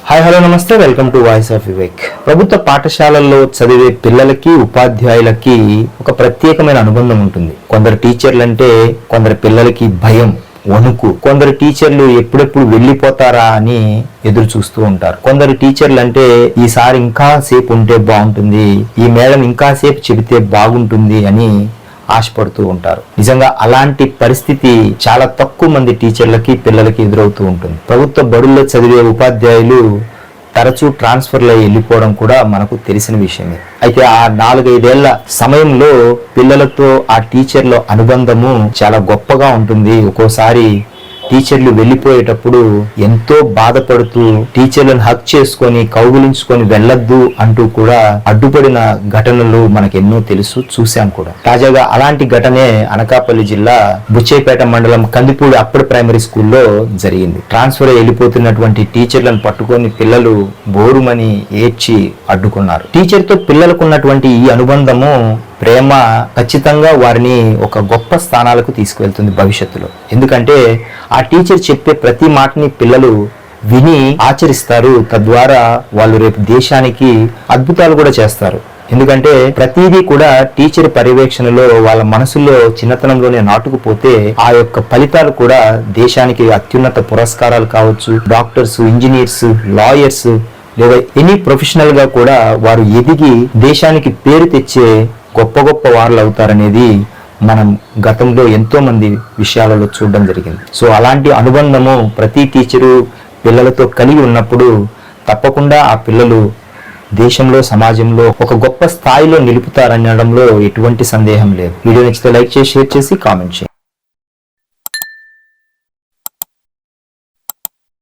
Hi hello నమస్తే, welcome to voice of Vivek. ప్రభుత్వ పాఠశాలల్లో చదివే పిల్లలకి ఉపాధ్యాయులకి ఒక ప్రత్యేకమైన అనుబంధం ఉంటుంది. కొందరు టీచర్లు అంటే కొందరు పిల్లలకి భయం, వణుకు. కొందరు టీచర్లు ఎప్పుడెప్పుడు వెళ్ళిపోతారా అని ఎదురు చూస్తూ ఉంటారు. కొందరు టీచర్లు అంటే ఈసారి ఇంకా సేపు ఉంటే బాగుంటుంది, ఈ మేడం ఇంకా సేపు చెబితే బాగుంటుంది అని ఆశపడుతూ ఉంటారు. నిజంగా అలాంటి పరిస్థితి చాలా తక్కువ మంది టీచర్లకి పిల్లలకి ఎదురవుతూ ఉంటుంది. ప్రభుత్వ బడుల్లో చదివే ఉపాధ్యాయులు తరచూ ట్రాన్స్ఫర్లు అయ్యి వెళ్ళిపోవడం కూడా మనకు తెలిసిన విషయమే. అయితే ఆ 4-5 ఏళ్ల సమయంలో పిల్లలతో ఆ టీచర్ల అనుబంధము చాలా గొప్పగా ఉంటుంది. ఒక్కోసారి టీచర్లు వెళ్ళిపోయేటప్పుడు ఎంతో బాధపడుతూ టీచర్లను హక్ చేసుకొని కౌగులించుకొని వెళ్ళొద్దు అంటూ కూడా అడ్డుపడిన ఘటనలు మనకెన్నో తెలుసు, చూశాం కూడా. తాజాగా అలాంటి ఘటనే అనకాపల్లి జిల్లా బుచ్చేపేట మండలం కందిపూడి అప్పర్ ప్రైమరీ స్కూల్లో జరిగింది. ట్రాన్స్ఫర్ వెళ్ళిపోతున్నటువంటి టీచర్లను పట్టుకొని పిల్లలు బోరుమని ఏడ్చి అడ్డుకున్నారు. టీచర్తో పిల్లలకు ఉన్నటువంటి ఈ అనుబంధము, ప్రేమ ఖచ్చితంగా వారిని ఒక గొప్ప స్థానాలకు తీసుకువెళ్తుంది భవిష్యత్తులో. ఎందుకంటే ఆ టీచర్ చెప్పే ప్రతి మాటని పిల్లలు విని ఆచరిస్తారు. తద్వారా వాళ్ళు రేపు దేశానికి అద్భుతాలు కూడా చేస్తారు. ఎందుకంటే ప్రతిదీ కూడా టీచర్ పర్యవేక్షణలో వాళ్ళ మనసులో చిన్నతనంలోనే నాటుకుపోతే ఆ యొక్క ఫలితాలు కూడా దేశానికి అత్యున్నత పురస్కారాలు కావచ్చు, డాక్టర్స్, ఇంజనీర్స్, లాయర్స్ లేదా ఎనీ ప్రొఫెషనల్ గా కూడా వారు ఎదిగి దేశానికి పేరు తెచ్చే గొప్ప గొప్ప వారులు అవుతారనేది మనం గతంలో ఎంతో మంది విషయాలలో చూడడం జరిగింది. సో అలాంటి అనుబంధము ప్రతి టీచరు పిల్లలతో కలిగి ఉన్నప్పుడు తప్పకుండా ఆ పిల్లలు దేశంలో, సమాజంలో ఒక గొప్ప స్థాయిలో నిలుపుతారనడంలో ఎటువంటి సందేహం లేదు. వీడియో నచ్చితే లైక్ చేసి, షేర్ చేసి, కామెంట్ చేయండి.